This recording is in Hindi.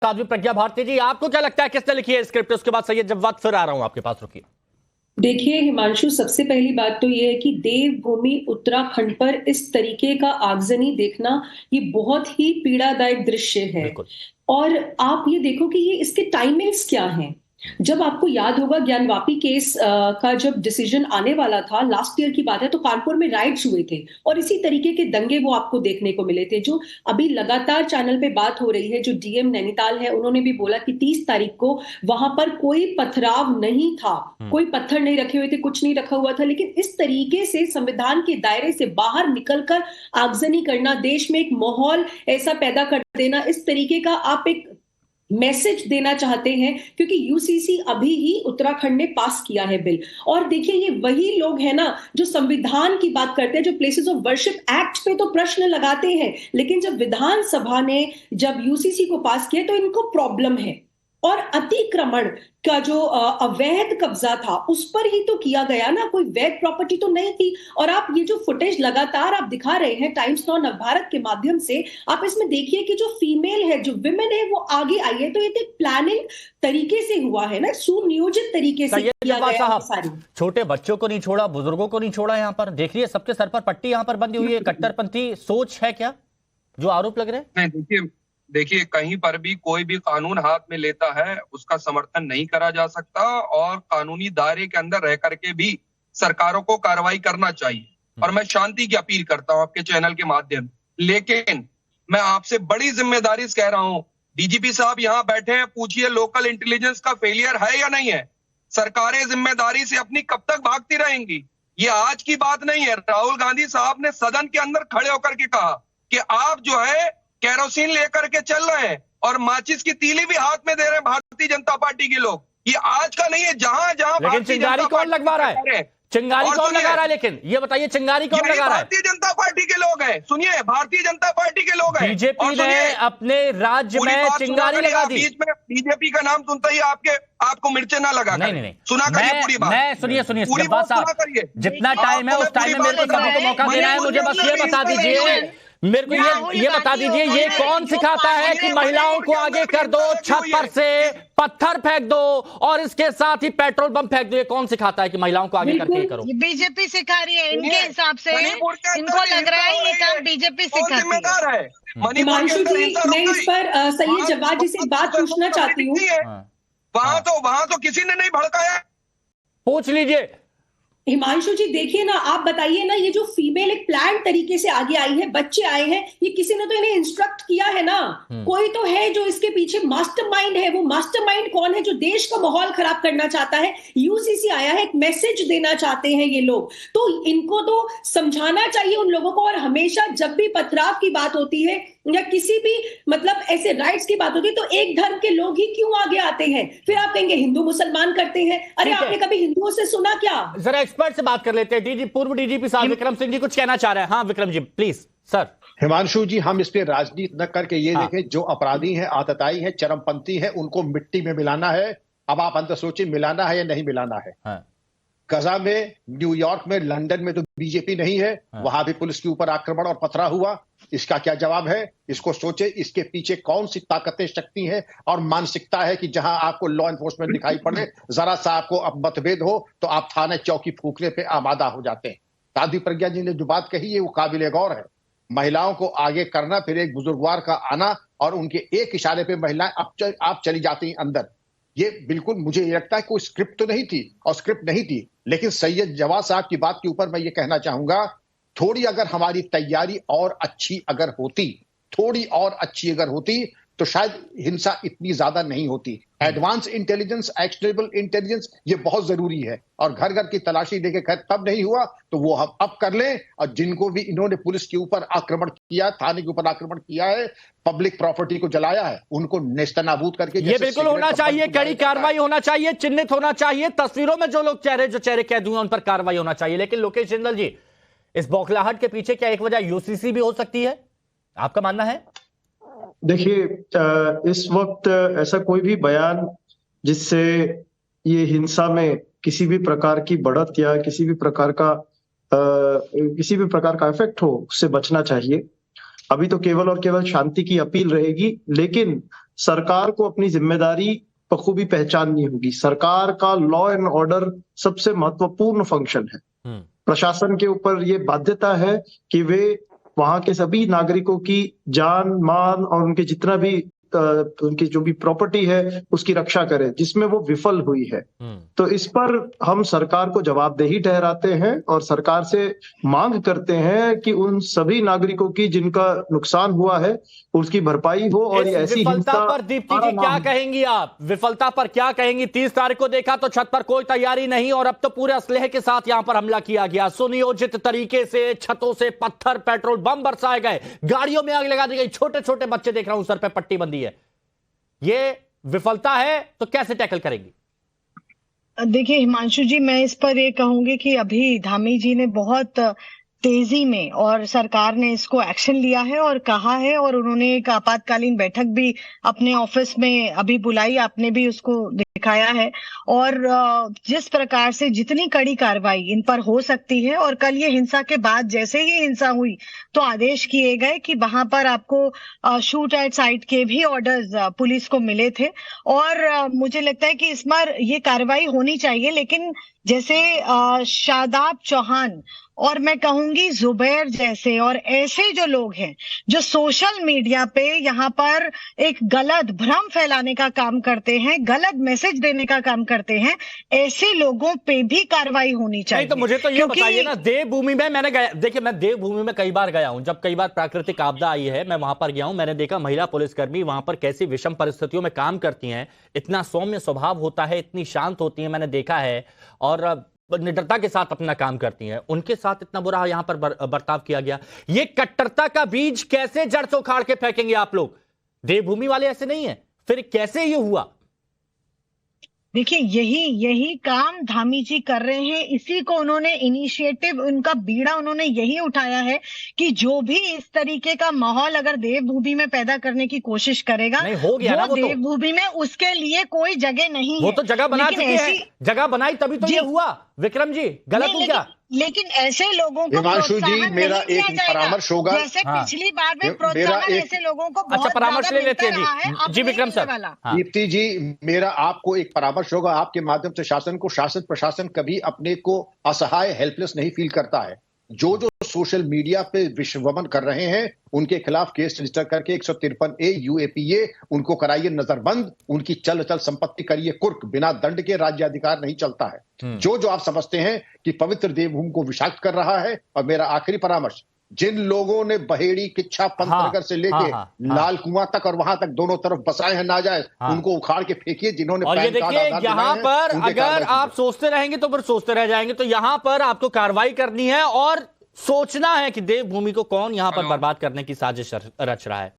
साध्वी प्रज्ञा भारती जी, आपको क्या लगता है किसने लिखी है स्क्रिप्ट? उसके बाद सैयद जव्वाद फिर आ रहा हूं आपके पास, रुकिए। देखिए हिमांशु, सबसे पहली बात तो ये है कि देवभूमि उत्तराखंड पर इस तरीके का आगजनी देखना ये बहुत ही पीड़ादायक दृश्य है। बिल्कुल। और आप ये देखो कि ये इसके टाइमिंग्स क्या हैं। जब आपको याद होगा ज्ञानवापी केस का जब डिसीजन आने वाला था, लास्ट ईयर की बात है, तो कानपुर में राइट्स हुए थे और इसी तरीके के दंगे वो आपको देखने को मिले थे। जो अभी लगातार चैनल पे बात हो रही है, जो डीएम नैनीताल है, उन्होंने भी बोला कि 30 तारीख को वहां पर कोई पथराव नहीं था, कोई पत्थर नहीं रखे हुए थे, कुछ नहीं रखा हुआ था। लेकिन इस तरीके से संविधान के दायरे से बाहर निकलकर आगजनी करना, देश में एक माहौल ऐसा पैदा कर देना, इस तरीके का आप एक मैसेज देना चाहते हैं, क्योंकि यूसीसी अभी ही उत्तराखंड ने पास किया है बिल। और देखिए, ये वही लोग हैं ना जो संविधान की बात करते हैं, जो प्लेसेस ऑफ वर्शिप एक्ट पे तो प्रश्न लगाते हैं, लेकिन जब विधानसभा ने जब यूसीसी को पास किया तो इनको प्रॉब्लम है। और अतिक्रमण का जो अवैध कब्जा था उस पर ही तो किया गया ना, कोई वैध प्रॉपर्टी तो नहीं थी। और आप ये जो फुटेज लगातार आप दिखा रहे हैं टाइम्स नाउ नवभारत के माध्यम से, आप इसमें देखिए कि जो फीमेल है, जो विमेन है, वो आगे आई है। तो ये तो प्लानिंग तरीके से हुआ है ना, सुनियोजित तरीके से किया गया है। सारी छोटे बच्चों को नहीं छोड़ा, बुजुर्गों को नहीं छोड़ा। यहाँ पर देखिए सबके सर पर पट्टी यहाँ पर बंधी हुई है। कट्टरपंथी सोच है क्या जो आरोप लग रहे हैं? देखिए कहीं पर भी कोई भी कानून हाथ में लेता है उसका समर्थन नहीं करा जा सकता, और कानूनी दायरे के अंदर रह करके भी सरकारों को कार्रवाई करना चाहिए। और मैं शांति की अपील करता हूं आपके चैनल के माध्यम। लेकिन मैं आपसे बड़ी जिम्मेदारी से कह रहा हूं, डीजीपी साहब यहाँ बैठे हैं, पूछिए लोकल इंटेलिजेंस का फेलियर है या नहीं है। सरकारें जिम्मेदारी से अपनी कब तक भागती रहेंगी? ये आज की बात नहीं है। राहुल गांधी साहब ने सदन के अंदर खड़े होकर के कहा कि आप जो है केरोसिन लेकर के चल रहे हैं और माचिस की तीली भी हाथ में दे रहे हैं भारतीय जनता पार्टी के लोग। ये आज का नहीं है। जहां जहां लेकिन चिंगारी कौन लगवा रहा है? चिंगारी कौन लगा रहा है? लेकिन ये बताइए, चिंगारी कौन लगा रहा है? भारतीय जनता पार्टी के लोग हैं। सुनिए, भारतीय जनता पार्टी के लोग हैं। बीजेपी ने अपने राज्य में चिंगारी लगा दी। बीच में बीजेपी का नाम सुनता ही आपको मिर्चे ना लगा। नहीं, सुना करिए पूरी बात। मैं सुनिए जितना टाइम है उस टाइम में मेरे को सभी को मौका देना है। मुझे बस ये बता दीजिए, मेरे को ये बता दीजिए, ये कौन सिखाता है कि महिलाओं को आगे कर दो, छत पर से पत्थर फेंक दो और इसके साथ ही पेट्रोल बम फेंक दो? ये कौन सिखाता है कि महिलाओं को आगे करके करो? बीजेपी सिखा रही है इनके हिसाब से। इनको लग रहा है ये काम बीजेपी सिखाती है। हिमांशु जी, मैं इस पर सैयद जव्वाद जी से बात पूछना चाहती हूँ। वहां तो किसी ने नहीं भड़काया। पूछ लीजिए हिमांशु जी। देखिए ना, आप बताइए ना, ये जो फीमेल एक प्लान तरीके से आगे आई है, बच्चे आए हैं, ये किसी ने तो इन्हें इंस्ट्रक्ट किया है ना। कोई तो है जो इसके पीछे मास्टरमाइंड है। वो मास्टरमाइंड कौन है? जो देश का माहौल खराब करना चाहता है। यूसीसी आया है, एक मैसेज देना चाहते हैं ये लोग, तो इनको तो समझाना चाहिए उन लोगों को। और हमेशा जब भी पथराव की बात होती है या किसी भी मतलब ऐसे राइट्स की बात होती है, तो एक धर्म के लोग ही क्यों आगे आते हैं? फिर आप कहेंगे हिंदू मुसलमान करते हैं। अरे आपने कभी हिंदुओं से सुना क्या? जरा एक्सपर्ट से बात कर लेते हैं। पूर्व डीजीपी साहब विक्रम सिंह जी कुछ कहना चाह रहे हैं। हाँ विक्रम जी प्लीज। सर हिमांशु जी, हम इस पे राजनीति न करके ये देखें, जो अपराधी हैं, आतताई हैं, चरमपंथी हैं, उनको मिट्टी में मिलाना है। अब आप अंदर सोचिए, मिलाना है या नहीं मिलाना है। गजा में, न्यूयॉर्क में, लंदन में तो बीजेपी नहीं है, वहां भी पुलिस के ऊपर आक्रमण और पथराव हुआ। इसका क्या जवाब है? इसको सोचे, इसके पीछे कौन सी ताकतें, शक्ति है और मानसिकता है कि जहां आपको लॉ एनफोर्समेंट दिखाई पड़े, जरा सा आपको अब मतभेद हो तो आप थाने चौकी फूकने पे आमादा हो जाते हैं। साध्वी प्रज्ञा जी ने जो बात कही है वो काबिल गौर है। महिलाओं को आगे करना, फिर एक बुजुर्गवार का आना और उनके एक इशारे पे महिलाएं आप चली जाती हैं अंदर। ये बिल्कुल मुझे ये लगता है कोई स्क्रिप्ट तो नहीं थी और स्क्रिप्ट नहीं थी। लेकिन सैयद जवाद साहब की बात के ऊपर मैं ये कहना चाहूंगा, थोड़ी अगर हमारी तैयारी और अच्छी अगर होती, थोड़ी और अच्छी अगर होती, तो शायद हिंसा इतनी ज्यादा नहीं होती। एडवांस इंटेलिजेंस, एक्शनेबल इंटेलिजेंस, ये बहुत जरूरी है। और घर घर की तलाशी देके खैर तब नहीं हुआ तो वो हम अब कर लें। और जिनको भी इन्होंने पुलिस के ऊपर आक्रमण किया, थाने के ऊपर आक्रमण किया है, पब्लिक प्रॉपर्टी को जलाया है, उनको नेस्तनाबूद करके ये बिल्कुल होना चाहिए। कड़ी कार्रवाई होना चाहिए, चिन्हित होना चाहिए। तस्वीरों में जो लोग चेहरे कैद हुए उन पर कार्रवाई होना चाहिए। लेकिन लोकेश जिंदल जी, इस बौखलाहट के पीछे क्या एक वजह यूसीसी भी हो सकती है? आपका मानना है? देखिए, इस वक्त ऐसा कोई भी बयान जिससे ये हिंसा में किसी भी प्रकार की बढ़त या किसी भी प्रकार का इफेक्ट हो, उससे बचना चाहिए। अभी तो केवल और केवल शांति की अपील रहेगी, लेकिन सरकार को अपनी जिम्मेदारी बखूबी पहचाननी होगी। सरकार का लॉ एंड ऑर्डर सबसे महत्वपूर्ण फंक्शन है। प्रशासन के ऊपर ये बाध्यता है कि वे वहां के सभी नागरिकों की जान माल और उनके जितना भी उनकी जो भी प्रॉपर्टी है उसकी रक्षा करे, जिसमें वो विफल हुई है। तो इस पर हम सरकार को जवाबदेही ठहराते हैं और सरकार से मांग करते हैं कि उन सभी नागरिकों की जिनका नुकसान हुआ है उसकी भरपाई हो। और ऐसी विफलता पर दीप्ति जी क्या कहेंगी आप? विफलता पर क्या कहेंगी? 30 तारीख को देखा तो छत पर कोई तैयारी नहीं और अब तो पूरे असलहे के साथ यहां पर हमला किया गया। सुनियोजित तरीके से छतों से पत्थर पेट्रोल बम बरसाए गए, गाड़ियों में आग लगा दी गई, छोटे छोटे बच्चे देख रहा हूं सर पे पट्टी बंदी है। ये विफलता है तो कैसे टैकल करेंगी? देखिए हिमांशु जी, मैं इस पर ये कहूंगी कि अभी धामी जी ने बहुत तेजी में और सरकार ने इसको एक्शन लिया है और कहा है, और उन्होंने एक आपातकालीन बैठक भी अपने ऑफिस में अभी बुलाई, आपने भी उसको दिखाया है। और जिस प्रकार से जितनी कड़ी कार्रवाई इन पर हो सकती है, और कल ये हिंसा के बाद जैसे ही हिंसा हुई तो आदेश किए गए कि वहां पर आपको शूट एट साइट के भी ऑर्डर्स पुलिस को मिले थे। और मुझे लगता है कि इस बार ये कार्रवाई होनी चाहिए, लेकिन जैसे शादाब चौहान और मैं कहूंगी जुबैर जैसे और ऐसे जो लोग हैं जो सोशल मीडिया पे यहाँ पर एक गलत भ्रम फैलाने का काम करते हैं, गलत मैसेज देने का काम करते हैं, ऐसे लोगों पे भी कार्रवाई होनी चाहिए। नहीं तो मुझे तो ये बताइए ना, देवभूमि में मैंने गया, देखिए मैं देवभूमि में कई बार गया हूं, जब कई बार प्राकृतिक आपदा आई है मैं वहां पर गया हूं, मैंने देखा महिला पुलिसकर्मी वहां पर कैसी विषम परिस्थितियों में काम करती हैं, इतना सौम्य स्वभाव होता है, इतनी शांत होती है, मैंने देखा है, और निडरता के साथ अपना काम करती हैं। उनके साथ इतना बुरा यहां पर बर्ताव किया गया। ये कट्टरता का बीज कैसे जड़ से उखाड़ के फेंकेंगे आप लोग? देवभूमि वाले ऐसे नहीं है, फिर कैसे ये हुआ? देखिए यही काम धामी जी कर रहे हैं, इसी को उन्होंने इनिशिएटिव, उनका बीड़ा उन्होंने यही उठाया है कि जो भी इस तरीके का माहौल अगर देवभूमि में पैदा करने की कोशिश करेगा, नहीं हो गया ना वो देवभूमि में उसके लिए कोई जगह नहीं है। वो तो जगह बना चुकी है, जगह बनाई तभी तो ये हुआ। विक्रम जी गलत हूं क्या? लेकिन ऐसे लोगों को हिमांशु जी मेरा एक परामर्श होगा, जैसे पिछली बार में प्रोत्साहन ऐसे लोगों को बहुत अच्छा परामर्श ले लेते हैं जी विक्रम सर। दीप्ति जी मेरा आपको एक परामर्श होगा, आपके माध्यम से शासन को, शासन प्रशासन कभी अपने को असहाय हेल्पलेस नहीं फील करता है। जो सोशल मीडिया पे विश्ववमन कर रहे हैं उनके खिलाफ केस रजिस्टर करके 153A UAPA उनको कराइए नजरबंद, उनकी चल संपत्ति करिए कुर्क, बिना दंड के राज्य अधिकार नहीं चलता है। जो आप समझते हैं कि पवित्र देवभूमि को विषाक्त कर रहा है। और मेरा आखिरी परामर्श, जिन लोगों ने बहेड़ी किच्छा पंतनगर से लेके लाल कुआं तक और वहां तक दोनों तरफ बसाए हैं नाजायज, उनको उखाड़ के फेंकिए। जिन्होंने और ये देखिए यहाँ पर अगर आप सोचते रहेंगे तो फिर सोचते रह जाएंगे। तो यहाँ पर आपको कार्रवाई करनी है और सोचना है कि देवभूमि को कौन यहां पर बर्बाद करने की साजिश रच रहा है।